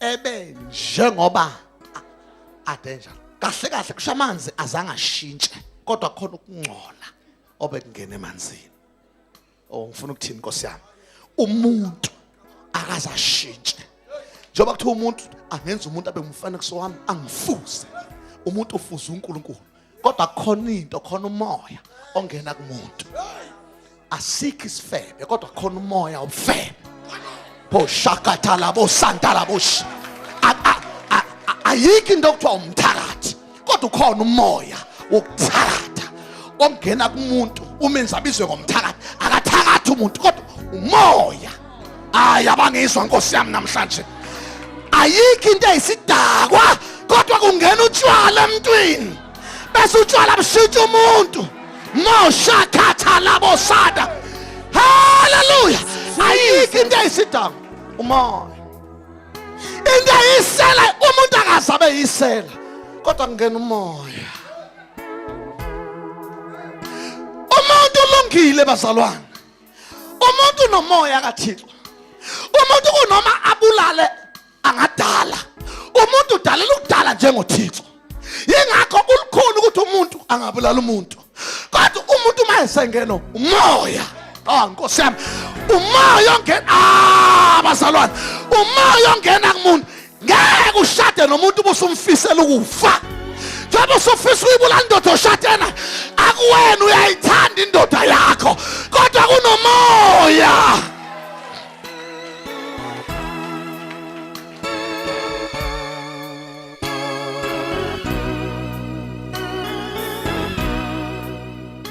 ebe njengoba adenjalo kahle kahle kusho amanzi azange ashintshe kodwa khona ukungcola obekungena emanzini. Oh ngifuna ukuthini Nkosi yami, umuntu akaze ashintshe. Njengoba kuthiwa umuntu angenza umuntu abe umfanekiso wami angifuze, umuntu ufuza uNkulunkulu kodwa khona into, khona umoya ongena kumuntu. Asikho isifebe kodwa khona umoya obufebe. Bo shakathala bo santala bo ayikho into okuthiwa umthakathi kodwa ukhona umoya wokuthakatha ongena kumuntu. Umenza abizwe ngomthakathi, akathakathi umuntu kodwa umoya. Abangizwa Nkosi yami namhlanje, ayikho into eyisidakwa kodwa kungena utshwala emntwini bese utshwala bushintsha umuntu. Moshakatha labo sada. Hallelujah. Ayikho into eyisidakwa, umoya. Into eyisela umuntu akazabe yisela kodwa kungena umoya. Umuntu ulungile bazalwane, umuntu nomoya kaThixo. Umuntu kunoma abulale angadala, umuntu udalela ukudala njengoThixo. Yingakho kulukhulu ukuthi umuntu angabulala umuntu, kodwa umuntu mayesengena umoya. Nkosi yami, umoya ongena bazalwane, umoya ongena kumuntu ngeke ushade nomuntu ubusumfisela ukufa. Njengoba usufisa ukuyibulala indoda oshadena, akuwena uyayithanda indoda yakho kodwa kunomoya.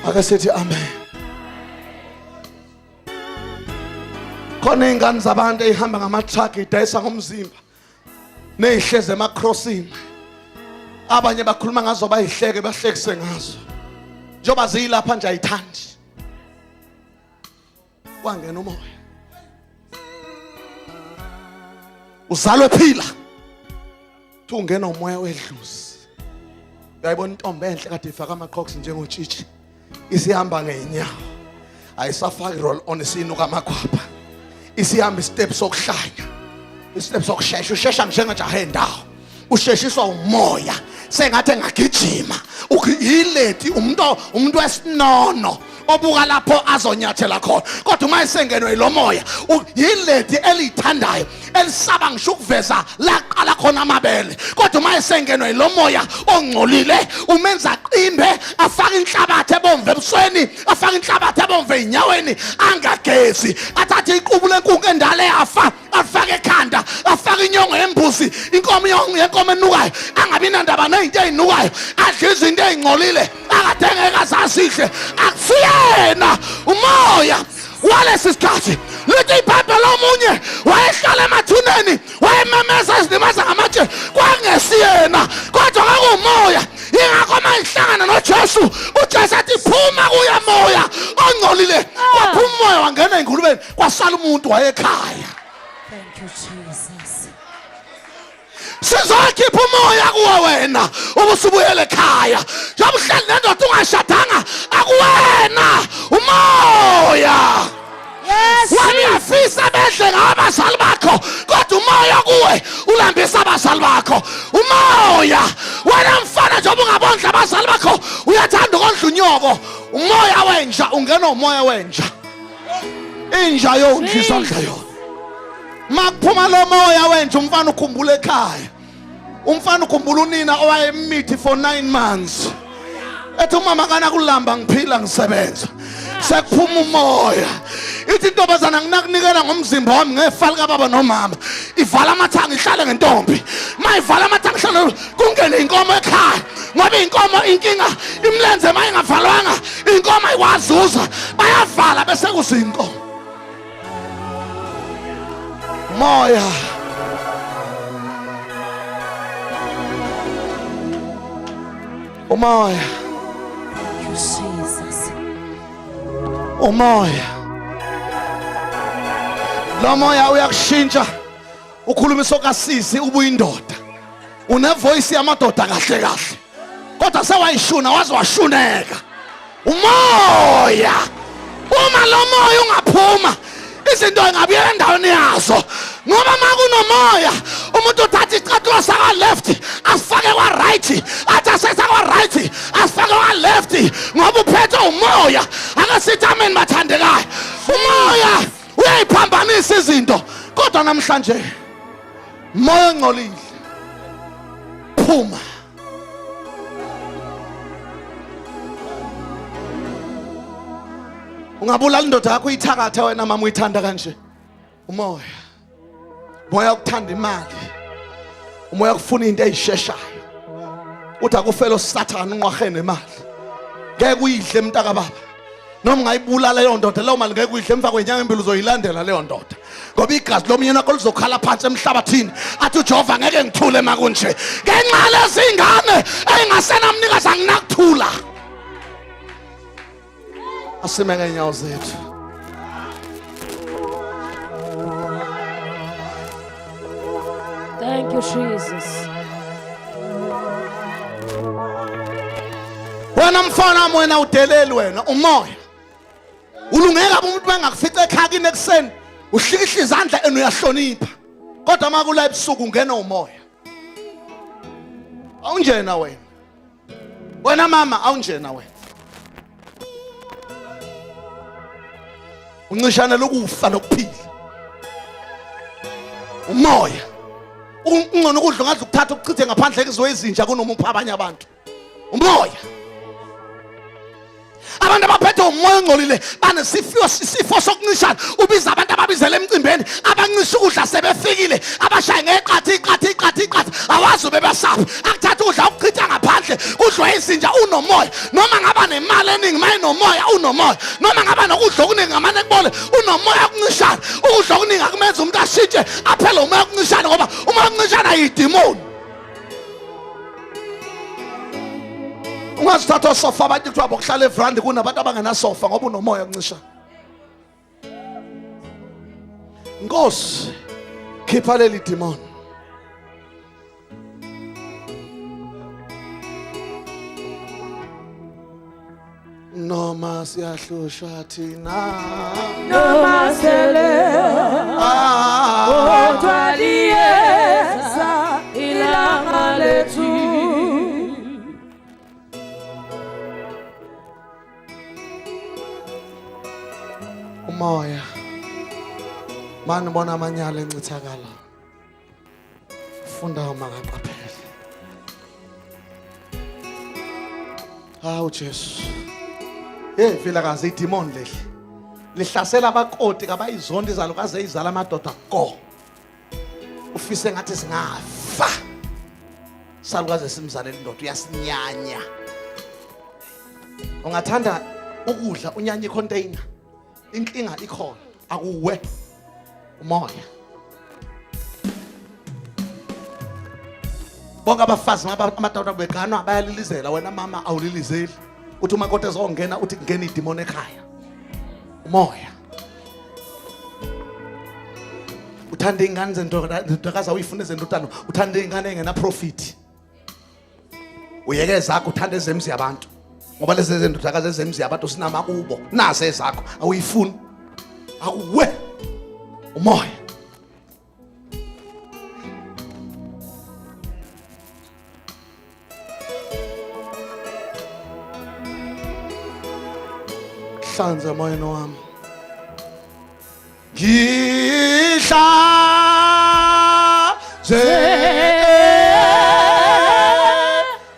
Ake sithi amen. Khona ingane zabantu ehamba ngama-truck idayisa ngomzimba neyihleze ema-crossing. Abanye bakhuluma ngazo bayihleke bahlekise ngazo. Njoba ziyilapha nje ayithandi. Kwangena umoya. Uzalwe phila. Ungena umoya wedluzi. Uyayibona intombi enhle kade ifaka ama-crocs njengotshitshi. Isihamba ngeenyawo. Ayisafaki roll on isinuka amakhwapha. Isihamba istep sokuhlanya. Istep sokushesha, ushesha njengajaha endawo. Usheshiswa umoya. Sengathi ngagijima. Ukuyileti umuntu wesinono obuka lapho azonyathela khona. Kodwa uma esengenwe lomoya, uyileti elithandayo, elisaba ngisho ukuveza la qala khona amabele. Kodwa uma esengenwe lomoya ongcolile, umenza qimbe, afaka inhlabathi ebomvu ebusweni, afaka inhlabathi ebomvu einyaweni, angagezi. Athathe iqubu lenkunku endala yafa, afake ekhanda, afake inyongo yembuzi, inkomo yenkomo enukayo, angabi nandaba nezinto ezinukayo, adle izinto ezingcolile, akathengeka zasihle. Akusiyena umoya walesi sikhathi. Lithi iBhayibheli lomunye wayehlala emathuneni, wayememeza izilimaza ngamatshe, kwangesiyena kodwa kwakumoya. Yingakho mayihlangana noJesu, uJesu athi phuma kuya moya ongcolile. Kwaphuma umoya wangena engulubeni, kwasala umuntu wayekhaya. Thank you, Jesus. Sizokhipha umoya kuwe wena ubusubuyele ekhaya. Njengoba uhleli nendoda ungashadanga, akuwena umoya. Yes. Wabuyafisa bedle ngabazali bakho kodwa umoya kuwe ulambisa abazali bakho. Umoya wena mfana njengoba ungabondla abazali bakho uyathanda ukondla unyoko. Umoya wenja ungena umoya wenja. Inja yondlisa ondla yona. Makuphuma lo moya wenja umfana ukhumbula ekhaya. Umfana ukhumbula unina owayemithi for 9 months. Ethi umama kana kulamba ngiphila ngisebenza. Sekuphuma umoya. Ithi intombazana nginakunikela ngomzimba wami ngefali kababa nomama. Ivala amathanga ihlale ngentombi. Mayivala amathanga ihlale kungene inkomo ekhaya. Ngoba inkomo inkinga imlenze mayingavalwanga inkomo ayikwazuza. Bayavala bese kuzinkomo. Moya. Umoya. Jesus. Umoya. Lo moya uyakushintsha. Ukhulumisa okasisi ubuyindoda. Une voice yamadoda kahle kahle. Kodwa sewayishuna waze washuneka. Umoya. Uma lo moya ungaphuma, izinto engabuyela endaweni yazo. Ngoba makunomoya umuntu uthatha icathulo saka left asifake kwa right, athi asesa kwa right asifake kwa left, ngoba uphethe umoya. Akasithi amen bathandekayo. Umoya uyayiphambanisa izinto, kodwa namhlanje moya ongcolile phuma. Ungabulala indoda yakho uyithakatha wena mama uyithanda kanje. Umoya ukuthanda imali, umoya ukufuna into ezisheshayo. Uthi akufela uSathane unqwahe nemali, ngeke uyidle mntaka baba. Noma ungayibulala leyo ndoda, leyo mali ngeke uyidle, emva kwenyanga empilo uzoyilandela leyo ndoda, ngoba igazi lomyeni wakho lizokhala phansi emhlabathini. Athi uJehova ngeke ngithule makunje, ngenxa lezingane engasenamnikazi anginakuthula. Asime ngenyawo zethu. Thank you, Jesus. Wena mfana wami, wena udeleli, wena umoya ulungeka umuntu bengakufica ekhaya kini ekseni uhlikihla izandla enu uyahlonipha, kodwa makula ebusuku ungena umoya. Awunjena wena, wena mama awunjena wena, uncishana lokufa nokuphila. Umoya ungcono ukudla ngathi ukuthatha ukuchithe ngaphandle kweziwe ezinja kunoma upha abanye abantu. Umoya, abantu abaphethe umoya ongcolile banesifo sokuncishana. Ubiza abantu ababizele emcimbeni, abancisha ukudla sebefikile, abashaya ngeqathi. Awazi ubebasaphi, akuthatha ukudla ukuchitha ngaphandle kudliwe izinja. Unomoya, noma ngaba nemali eningi mayinomoya unomoya, noma ngaba nokudla okuningi ngamane kubole unomoya okuncishana. Ukudla okuningi akumenza umuntu ashintshe aphele umoya okuncishana, ngoba umoya okuncishana yidimoni. Ungazithatha sofa abantu kuthiwa bokuhlala evrandi kunabantu abangenasofa ngoba unomoya okuncishana. Nkosi, khipha leli demon. Noma siyahlushwa thina, Noma sele kodwa liyeza ilanga lethu. umoya mani bona amanyala encithakala. Funda umangaqaphele. Hawu Jesu. Vela kaze idemon lehle lihlasela abakoti kabayizondi izalo kaze izala amadoda go. Ufise ngathi singafa salukaze simzalele indoda uyasinyanya. Ungathanda ukudla unyanya icontainer, inkinga ikhona akuwe umoya. Bonke abafazi amadoda beganwa bayalilizela, wena mama awulilizeli. Uthi umakoti ezongena uthi kungena idemon ekhaya. Umoya uthanda ingane zendodakazi uyifuna ezendodana, uthanda ingane engena profit. Uyeke zakho uthanda ezemzi yabantu, ngoba lezi zendodakazi ezemzi yabantu sinamakubo nazo ezakho awuyifuni. Akuwe umoya. Hlanza moyeni wami, ngihlanze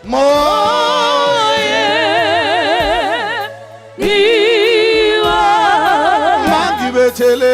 moyeni mangibethele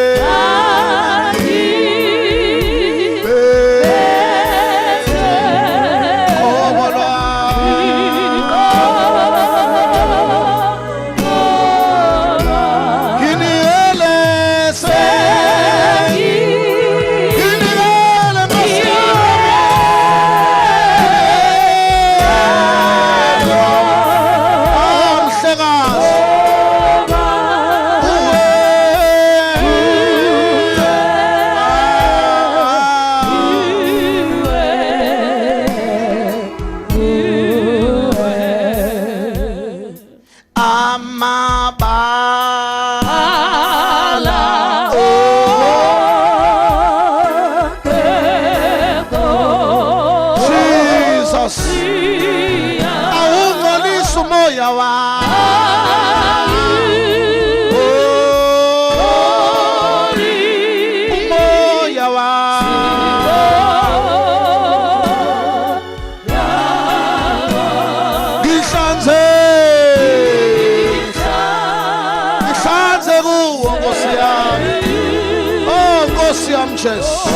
Jesus.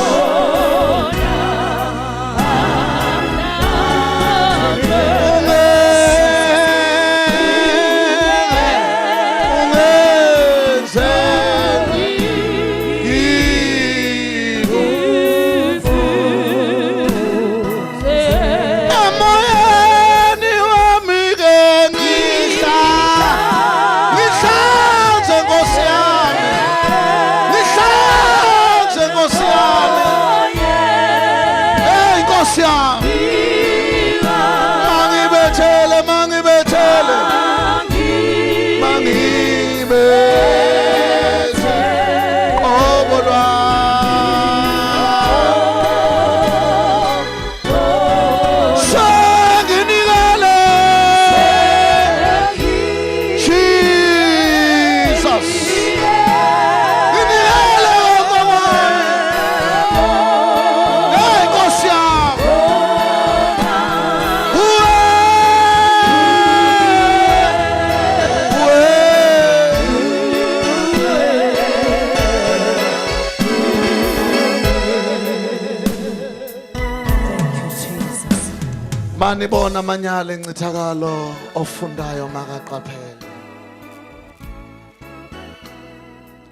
Manibona amanyala encithakalo ofundayo makaqaphele.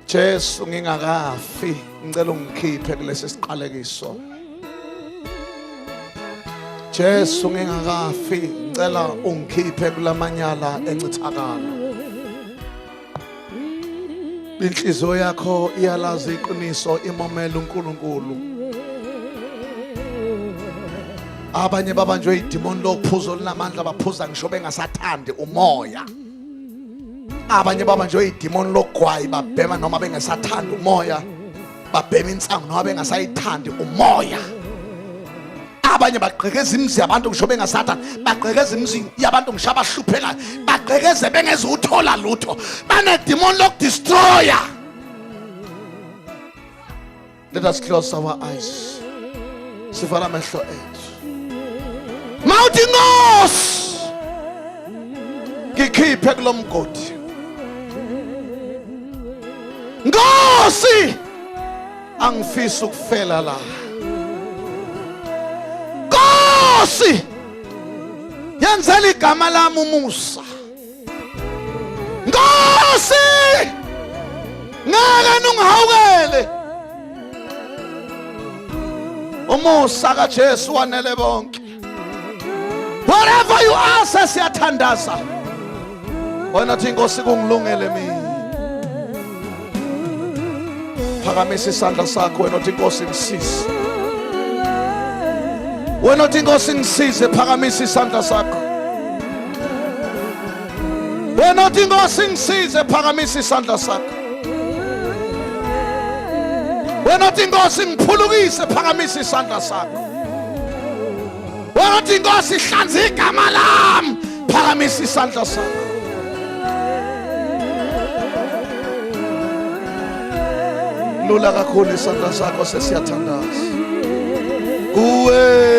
Jesu ngingakafi ngicela ungikhiphe kulesi siqalekiso. Jesu ngingakafi ngicela ungikhiphe kulamanyala encithakalo. Inhliziyo yakho iyalazi iqiniso imomela uNkulunkulu. Abanye babanjwe idemon lokuphuza olinamandla baphuza ngisho bengasathandi umoya. Abanye babanjwe idemon lokugwayi babhema noma bengasathandi umoya, babhema insangu noma bengasayithandi umoya. Abanye bagqekeza imizi yabantu ngisho bengasathandi, bagqekeza imizi yabantu ngisho abahluphekayo, bagqekeze bengezuthola lutho. Bane demon lokudestroya. Let us close our eyes. Sivala amehlo ethu. Mawuthi Nkosi ngikhiphe kulomgodi. Nkosi angifisi ukufela la. Nkosi yenzela igama lami umusa. Nkosi ngeke ungihawukele. Umusa kaJesu wanele bonke. Whatever you are, sesiyathandaza. Wena uthi Nkosi kungilungele mina. Phakamisa isandla sakho wena uthi Nkosi ngisize. Wena uthi Nkosi ngisize, phakamisa isandla sakho. Wena uthi Nkosi ngisize, phakamisa isandla sakho. Wena uthi Nkosi ngiphulukise, phakamisa isandla sakho. Wena uthi Nkosi hlanza igama lami, phakamisa isandla sakho. Lula kakhulu isandla sakho sesiyathandaza. Kuwe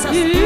Jesus.